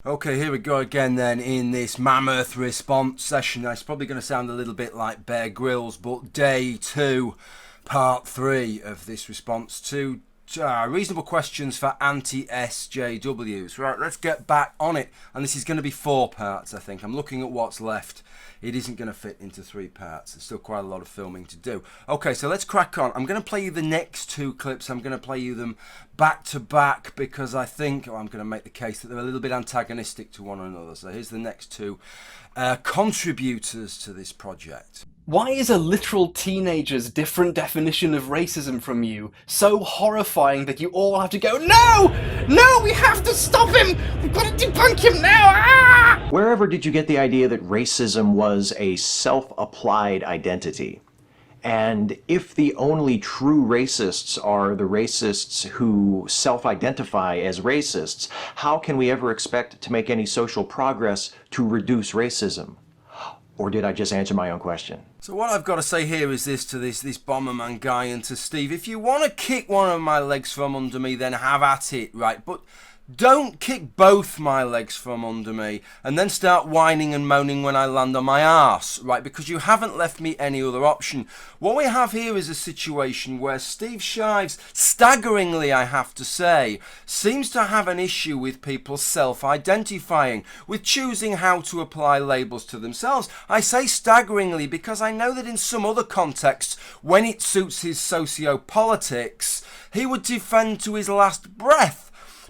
Okay, here we go again then in this mammoth response session. It's probably going to sound a little bit like Bear Grylls, but day 2, part 3 of this response to reasonable questions for anti-SJWs. Right, let's get back on it. And this is going to be 4 parts, I think. I'm looking at what's left. It isn't going to fit into 3 parts. There's still quite a lot of filming to do. Okay, so let's crack on. I'm going to play you the next 2 clips. I'm going to play you them back to back because I think, I'm going to make the case that they're a little bit antagonistic to one another. So here's the next 2 contributors to this project. Why is a literal teenager's different definition of racism from you so horrifying that you all have to go, No! No, we have to stop him! We've got to debunk him now! Ah! Wherever did you get the idea that racism was a self-applied identity? And if the only true racists are the racists who self-identify as racists, how can we ever expect to make any social progress to reduce racism? Or did I just answer my own question? So what I've got to say here is this to this Bomberman guy and to Steve. If you want to kick one of my legs from under me, then have at it, right? But don't kick both my legs from under me and then start whining and moaning when I land on my arse, right? Because you haven't left me any other option. What we have here is a situation where Steve Shives, staggeringly I have to say, seems to have an issue with people self-identifying, with choosing how to apply labels to themselves. I say staggeringly because I know that in some other contexts, when it suits his socio-politics, he would defend to his last breath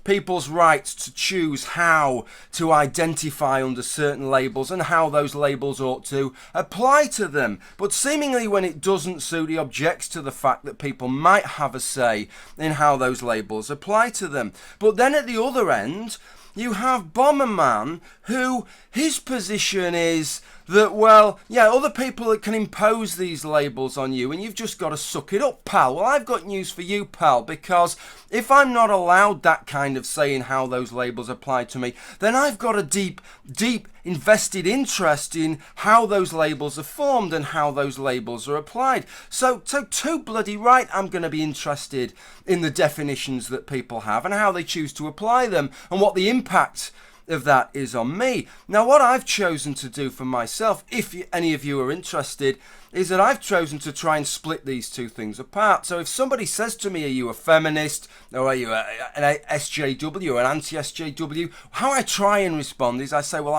people's rights to choose how to identify under certain labels and how those labels ought to apply to them. But seemingly when it doesn't suit, he objects to the fact that people might have a say in how those labels apply to them. But then at the other end, you have Bomberman, who his position is that, well, yeah, other people that can impose these labels on you and you've just got to suck it up, pal. Well, I've got news for you, pal, because if I'm not allowed that kind of say in how those labels apply to me, then I've got a deep invested interest in how those labels are formed and how those labels are applied. So too bloody right, I'm going to be interested in the definitions that people have and how they choose to apply them and what the impact of that is on me. Now, what I've chosen to do for myself, if any of you are interested, is that I've chosen to try and split these 2 things apart. So if somebody says to me, are you a feminist or are you an SJW or an anti-SJW, how I try and respond is I say, well,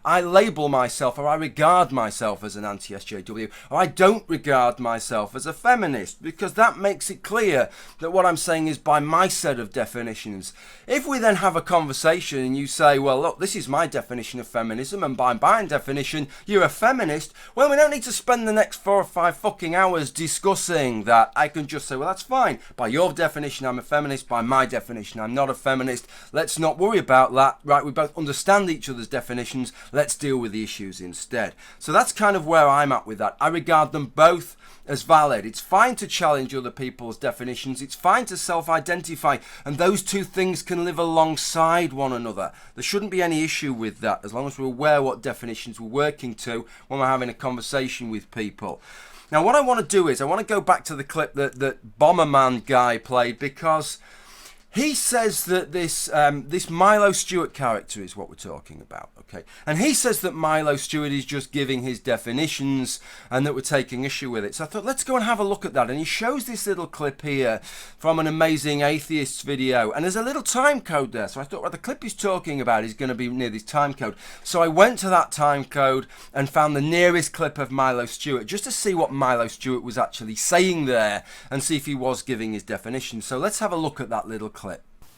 I label myself or I regard myself as an anti-SJW, or I don't regard myself as a feminist, because that makes it clear that what I'm saying is by my set of definitions. If we then have a conversation and you say, well, look, this is my definition of feminism and by my definition you're a feminist, well, we don't need to spend the next 4 or 5 fucking hours discussing that. I can just say, well, that's fine. By your definition, I'm a feminist. By my definition, I'm not a feminist. Let's not worry about that. Right, we both understand each other's definitions. Let's deal with the issues instead. So that's kind of where I'm at with that. I regard them both as valid. It's fine to challenge other people's definitions. It's fine to self-identify, and those 2 things can live alongside one another. There shouldn't be any issue with that, as long as we're aware what definitions we're working to when we're having a conversation with people. Now, what I want to do is I want to go back to the clip that Bomberman guy played, because he says that this Milo Stewart character is what we're talking about, okay? And he says that Milo Stewart is just giving his definitions and that we're taking issue with it. So I thought, let's go and have a look at that. And he shows this little clip here from an Amazing Atheists video. And there's a little time code there. So I thought, well, the clip he's talking about is going to be near this time code. So I went to that time code and found the nearest clip of Milo Stewart just to see what Milo Stewart was actually saying there and see if he was giving his definition. So let's have a look at that little clip.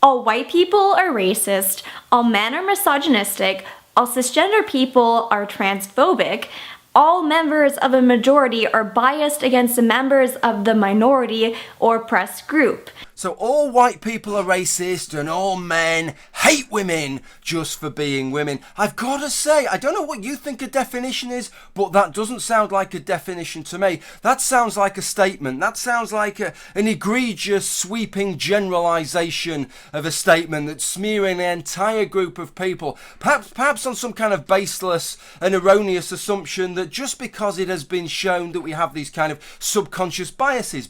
All white people are racist, all men are misogynistic, all cisgender people are transphobic, all members of a majority are biased against the members of the minority or oppressed group. So all white people are racist and all men hate women just for being women. I've got to say, I don't know what you think a definition is, but that doesn't sound like a definition to me. That sounds like a statement. That sounds like an egregious, sweeping generalization of a statement that's smearing an entire group of people, perhaps on some kind of baseless and erroneous assumption that just because it has been shown that we have these kind of subconscious biases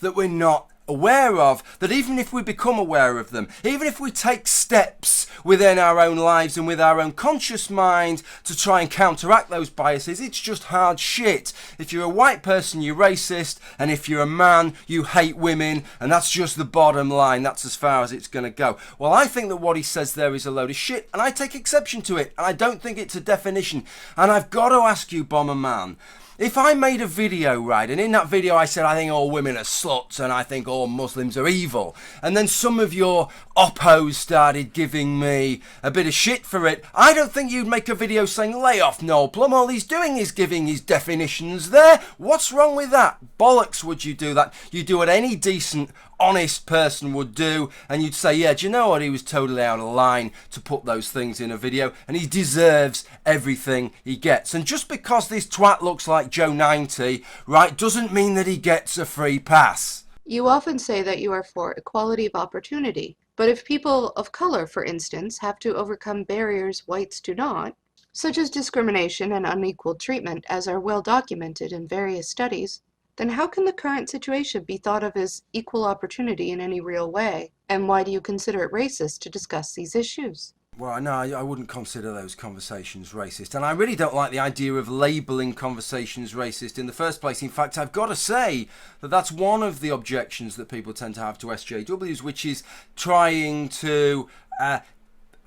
that we're not aware of, that even if we become aware of them, even if we take steps within our own lives and with our own conscious mind to try and counteract those biases, it's just hard shit. If you're a white person, you're racist, and if you're a man, you hate women, and that's just the bottom line. That's as far as it's going to go. Well, I think that what he says there is a load of shit, and I take exception to it, and I don't think it's a definition. And I've got to ask you, Bomber Man, if I made a video, right, and in that video I said I think all women are sluts and I think all Muslims are evil, and then some of your oppos started giving me a bit of shit for it, I don't think you'd make a video saying, lay off Noel Plum, all he's doing is giving his definitions there. What's wrong with that? Bollocks would you do that? You do what any decent, honest person would do, and you'd say, yeah, do you know what, he was totally out of line to put those things in a video, and he deserves everything he gets. And just because this twat looks like Joe 90, right, doesn't mean that he gets a free pass. You often say that you are for equality of opportunity, but if people of color, for instance, have to overcome barriers whites do not, such as discrimination and unequal treatment, as are well documented in various studies, then how can the current situation be thought of as equal opportunity in any real way? And why do you consider it racist to discuss these issues? Well, no, I wouldn't consider those conversations racist. And I really don't like the idea of labelling conversations racist in the first place. In fact, I've got to say that that's one of the objections that people tend to have to SJWs, which is trying to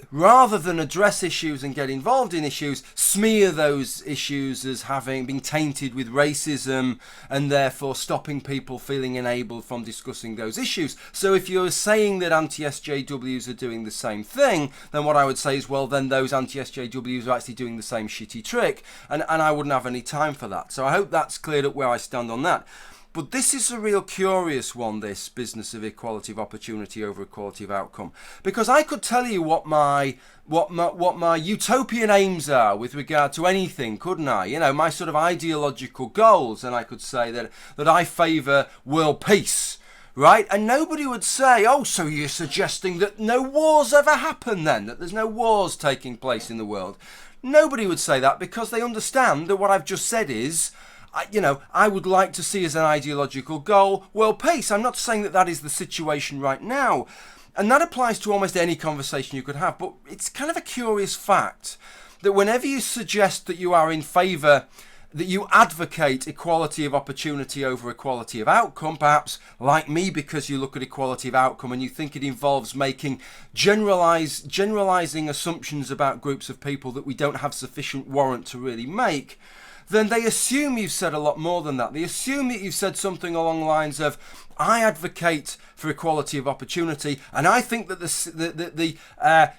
rather than address issues and get involved in issues, smear those issues as having been tainted with racism and therefore stopping people feeling enabled from discussing those issues. So if you're saying that anti-SJWs are doing the same thing, then what I would say is, well, then those anti-SJWs are actually doing the same shitty trick, and I wouldn't have any time for that. So I hope that's cleared up where I stand on that. But this is a real curious one, this business of equality of opportunity over equality of outcome, because I could tell you what my utopian aims are with regard to anything, couldn't I? You know, my sort of ideological goals, and I could say that I favour world peace, right? And nobody would say, oh, so you're suggesting that no wars ever happen then, that there's no wars taking place in the world. Nobody would say that, because they understand that what I've just said is, I would like to see as an ideological goal world peace. I'm not saying that that is the situation right now. And that applies to almost any conversation you could have. But it's kind of a curious fact that whenever you suggest that you are in favour, that you advocate equality of opportunity over equality of outcome, perhaps like me, because you look at equality of outcome and you think it involves making generalising assumptions about groups of people that we don't have sufficient warrant to really make, then they assume you've said a lot more than that. They assume that you've said something along the lines of, I advocate for equality of opportunity, and I think that the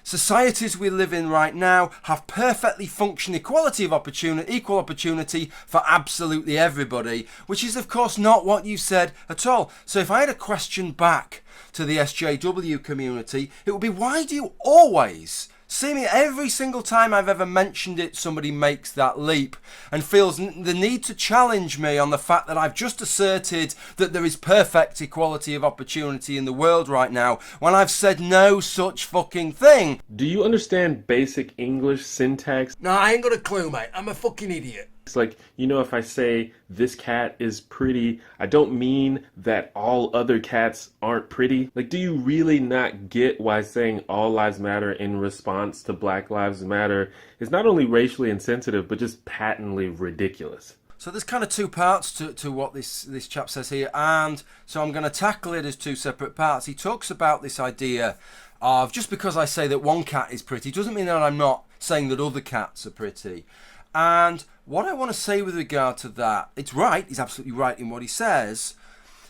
societies we live in right now have perfectly functioning equal opportunity for absolutely everybody, which is of course not what you said at all. So if I had a question back to the SJW community, it would be, why do you always seeming every single time I've ever mentioned it, somebody makes that leap and feels the need to challenge me on the fact that I've just asserted that there is perfect equality of opportunity in the world right now, when I've said no such fucking thing. Do you understand basic English syntax? No, I ain't got a clue, mate. I'm a fucking idiot. It's like, if I say this cat is pretty, I don't mean that all other cats aren't pretty. Like, do you really not get why saying all lives matter in response to Black Lives Matter is not only racially insensitive, but just patently ridiculous? So there's kind of two parts to what this chap says here, and so I'm going to tackle it as two separate parts. He talks about this idea of, just because I say that one cat is pretty doesn't mean that I'm not saying that other cats are pretty. And what I want to say with regard to that, it's right, he's absolutely right in what he says,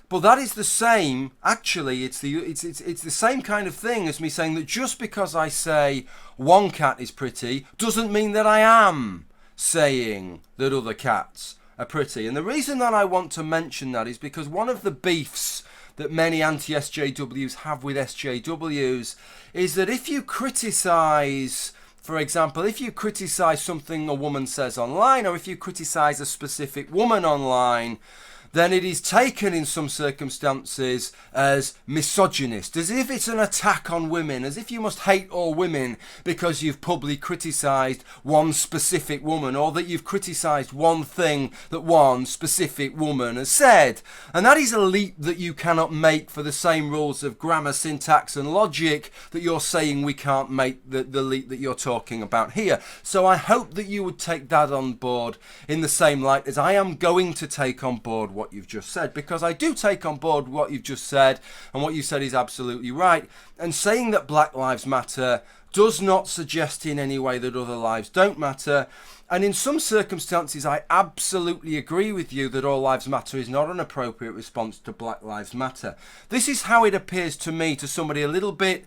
but that is the same, actually, it's the same kind of thing as me saying that just because I say one cat is pretty doesn't mean that I am saying that other cats are pretty. And the reason that I want to mention that is because one of the beefs that many anti-SJWs have with SJWs is that if you criticise, for example, if you criticise something a woman says online, or if you criticise a specific woman online, then it is taken in some circumstances as misogynist, as if it's an attack on women, as if you must hate all women because you've publicly criticised one specific woman, or that you've criticised one thing that one specific woman has said. And that is a leap that you cannot make for the same rules of grammar, syntax and logic that you're saying we can't make the leap that you're talking about here. So I hope that you would take that on board in the same light as I am going to take on board what you've just said, because I do take on board what you've just said, and what you said is absolutely right. And saying that Black Lives Matter does not suggest in any way that other lives don't matter. And in some circumstances, I absolutely agree with you that All Lives Matter is not an appropriate response to Black Lives Matter. This is how it appears to me, to somebody a little bit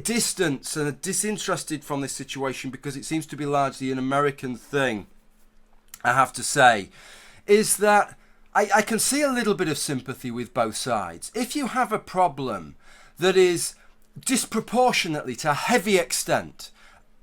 distant and disinterested from this situation, because it seems to be largely an American thing, I have to say, is that I can see a little bit of sympathy with both sides. If you have a problem that is disproportionately, to a heavy extent,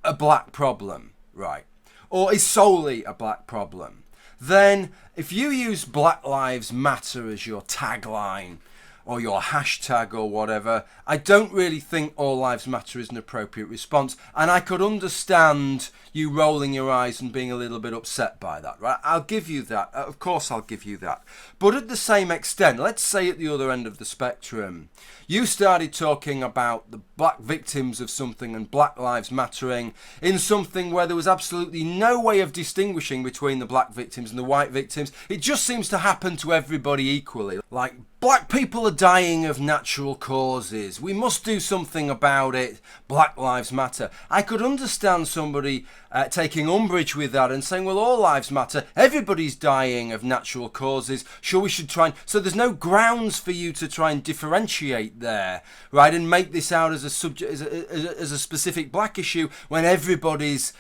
a black problem, right, or is solely a black problem, then if you use Black Lives Matter as your tagline or your hashtag or whatever, I don't really think All Lives Matter is an appropriate response. And I could understand you rolling your eyes and being a little bit upset by that, right? I'll give you that. Of course I'll give you that. But at the same extent, let's say at the other end of the spectrum, you started talking about the black victims of something and Black Lives Mattering in something where there was absolutely no way of distinguishing between the black victims and the white victims. It just seems to happen to everybody equally. Like, black people are dying of natural causes. We must do something about it. Black Lives Matter. I could understand somebody taking umbrage with that and saying, well, all lives matter. Everybody's dying of natural causes. Sure, we should try and... So there's no grounds for you to try and differentiate there, right? And make this out as a subject, as a specific black issue when everybody's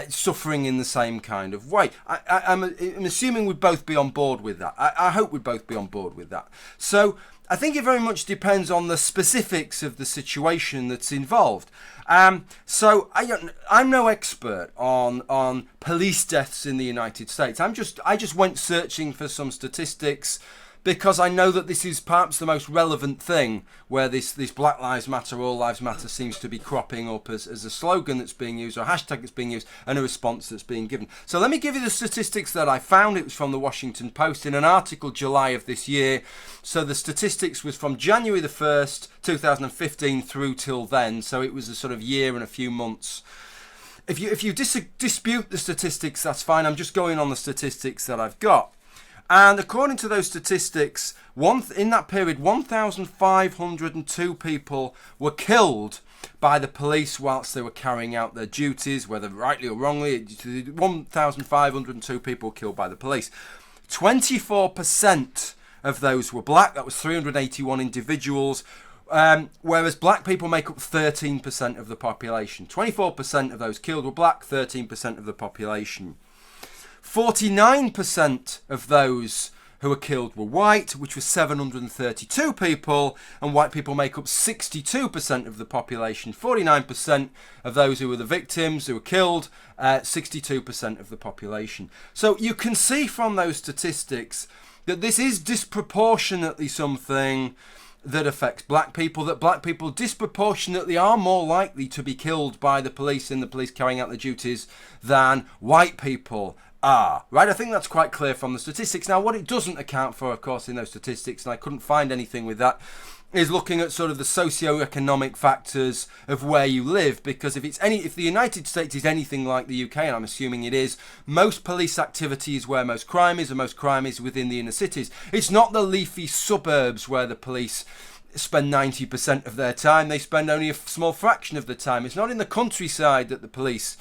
suffering in the same kind of way. I'm assuming we'd both be on board with that. I hope we'd both be on board with that. So I think it very much depends on the specifics of the situation that's involved. So I'm no expert on police deaths in the United States. I just went searching for some statistics, because I know that this is perhaps the most relevant thing where this Black Lives Matter, All Lives Matter seems to be cropping up as a slogan that's being used, or a hashtag that's being used, and a response that's being given. So let me give you the statistics that I found. It was from the Washington Post in an article July of this year. So the statistics was from January the 1st, 2015 through till then. So it was a sort of year and a few months. If you dispute the statistics, that's fine. I'm just going on the statistics that I've got. And according to those statistics, in that period, 1,502 people were killed by the police whilst they were carrying out their duties, whether rightly or wrongly. 1,502 people killed by the police. 24% of those were black. That was 381 individuals. Whereas black people make up 13% of the population. 24% of those killed were black, 13% of the population. 49% of those who were killed were white, which was 732 people, and white people make up 62% of the population. 49% of those who were the victims who were killed, 62% of the population. So you can see from those statistics that this is disproportionately something that affects black people, that black people disproportionately are more likely to be killed by the police in the police carrying out their duties than white people are, right? I think that's quite clear from the statistics. Now, what it doesn't account for, of course, in those statistics, and I couldn't find anything with that, is looking at sort of the socio-economic factors of where you live, because if the United States is anything like the UK, and I'm assuming it is, most police activity is where most crime is, and most crime is within the inner cities. It's not the leafy suburbs where the police spend 90% of their time. They spend only a small fraction of the time. It's not in the countryside that the police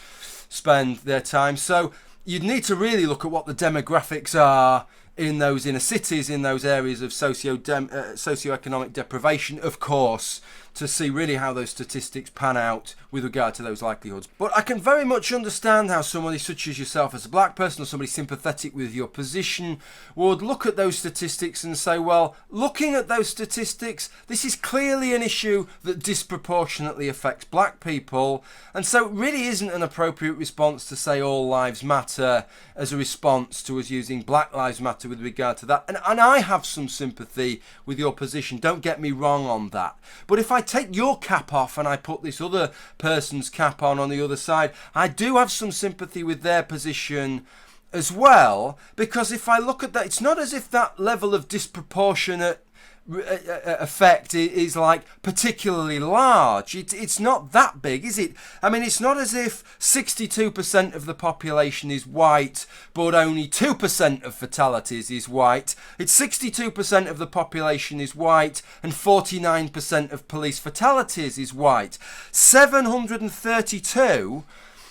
spend their time. So you'd need to really look at what the demographics are in those inner cities, in those areas of socio-economic deprivation, of course, to see really how those statistics pan out with regard to those likelihoods. But I can very much understand how somebody such as yourself, as a black person or somebody sympathetic with your position, would look at those statistics and say, well, looking at those statistics, this is clearly an issue that disproportionately affects black people, and so it really isn't an appropriate response to say all lives matter as a response to us using Black Lives Matter with regard to that. And I have some sympathy with your position, don't get me wrong on that. But if I take your cap off and I put this other person's cap on the other side, I do have some sympathy with their position as well, because if I look at that, it's not as if that level of disproportionate effect is like particularly large. It's not that big, is it? I mean, it's not as if 62% of the population is white but only 2% of fatalities is white. It's 62% of the population is white and 49% of police fatalities is white. 732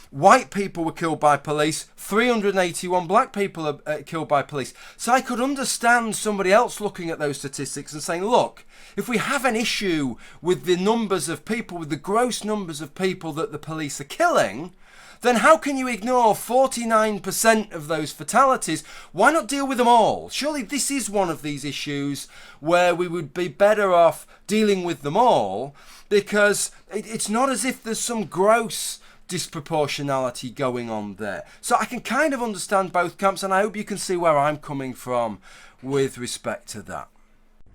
white people were killed by police, 381 black people are killed by police. So I could understand somebody else looking at those statistics and saying, look, if we have an issue with the numbers of people, with the gross numbers of people that the police are killing, then how can you ignore 49% of those fatalities? Why not deal with them all? Surely this is one of these issues where we would be better off dealing with them all, because it's not as if there's some gross disproportionality going on there. So I can kind of understand both camps, and I hope you can see where I'm coming from with respect to that.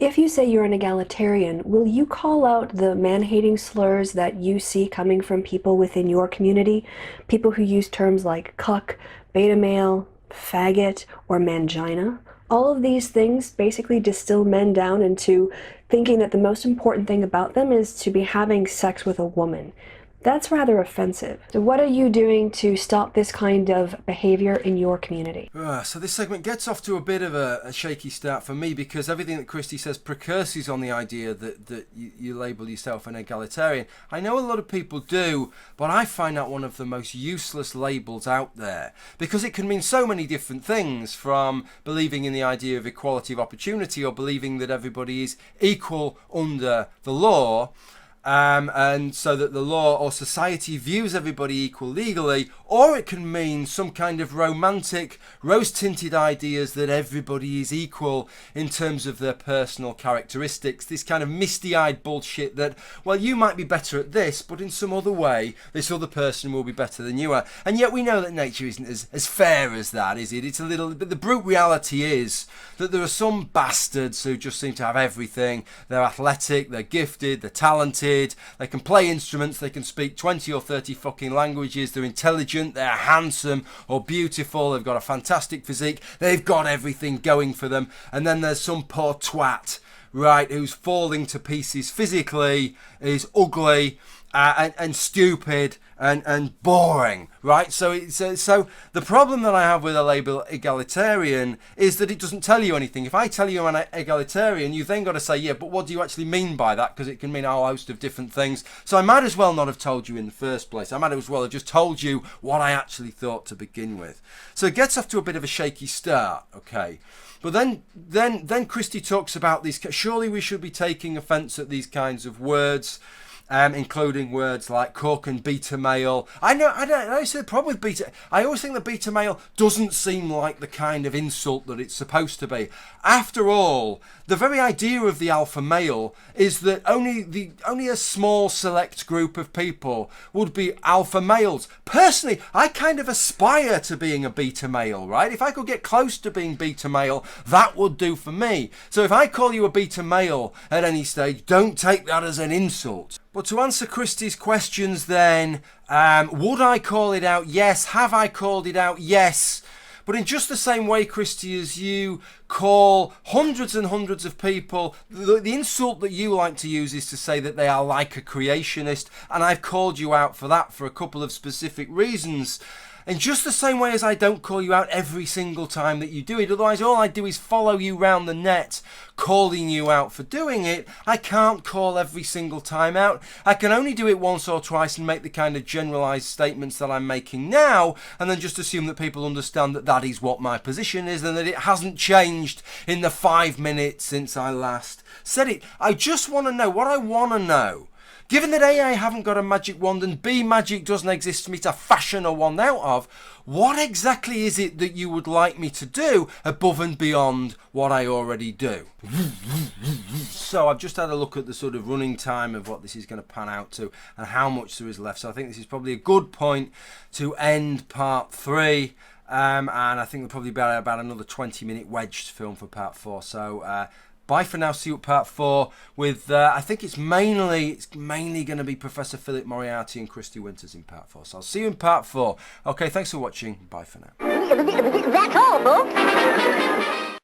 If you say you're an egalitarian, will you call out the man-hating slurs that you see coming from people within your community? People who use terms like cuck, beta male, faggot, or mangina? All of these things basically distill men down into thinking that the most important thing about them is to be having sex with a woman. That's rather offensive. So what are you doing to stop this kind of behavior in your community? So this segment gets off to a bit of a shaky start for me, because everything that Christy says precurses on the idea that you label yourself an egalitarian. I know a lot of people do, but I find that one of the most useless labels out there, because it can mean so many different things, from believing in the idea of equality of opportunity or believing that everybody is equal under the law, and so that the law or society views everybody equal legally, or it can mean some kind of romantic, rose-tinted ideas that everybody is equal in terms of their personal characteristics. This kind of misty-eyed bullshit that, well, you might be better at this, but in some other way, this other person will be better than you are. And yet we know that nature isn't as fair as that, is it? It's a little, but the brute reality is that there are some bastards who just seem to have everything. They're athletic, they're gifted, they're talented, they can play instruments, they can speak 20 or 30 fucking languages, they're intelligent, they're handsome or beautiful, they've got a fantastic physique, they've got everything going for them. And then there's some poor twat, right, who's falling to pieces physically, is ugly and stupid and boring, right? So the problem that I have with a label egalitarian is that it doesn't tell you anything. If I tell you I'm an egalitarian, you've then got to say, yeah, but what do you actually mean by that? Because it can mean a whole host of different things. So I might as well not have told you in the first place. I might as well have just told you what I actually thought to begin with. So it gets off to a bit of a shaky start, okay? But then Christy talks about these. Surely we should be taking offence at these kinds of words, including words like cuck and beta male. I don't see the problem with beta. I always think that beta male doesn't seem like the kind of insult that it's supposed to be. After all, the very idea of the alpha male is that only a small select group of people would be alpha males. Personally, I kind of aspire to being a beta male, right? If I could get close to being beta male, that would do for me. So if I call you a beta male at any stage, don't take that as an insult. But to answer Christy's questions then, would I call it out? Yes. Have I called it out? Yes. But in just the same way, Christy, as you call hundreds and hundreds of people, the insult that you like to use is to say that they are like a creationist, and I've called you out for that for a couple of specific reasons. In just the same way as I don't call you out every single time that you do it, otherwise all I do is follow you round the net calling you out for doing it. I can't call every single time out. I can only do it once or twice and make the kind of generalised statements that I'm making now, and then just assume that people understand that that is what my position is and that it hasn't changed in the 5 minutes since I last said it. I just want to know, what I want to know Given that A, I haven't got a magic wand, and B, magic doesn't exist for me to fashion a wand out of, what exactly is it that you would like me to do above and beyond what I already do? So I've just had a look at the sort of running time of what this is going to pan out to and how much there is left. So I think this is probably a good point to end part 3. And I think we'll probably be about another 20-minute wedged film for part 4. So bye for now. See you at part 4 with, I think it's mainly going to be Professor Philip Moriarty and Christy Winters in part 4. So I'll see you in part 4. Okay, thanks for watching. Bye for now. That's all, folks.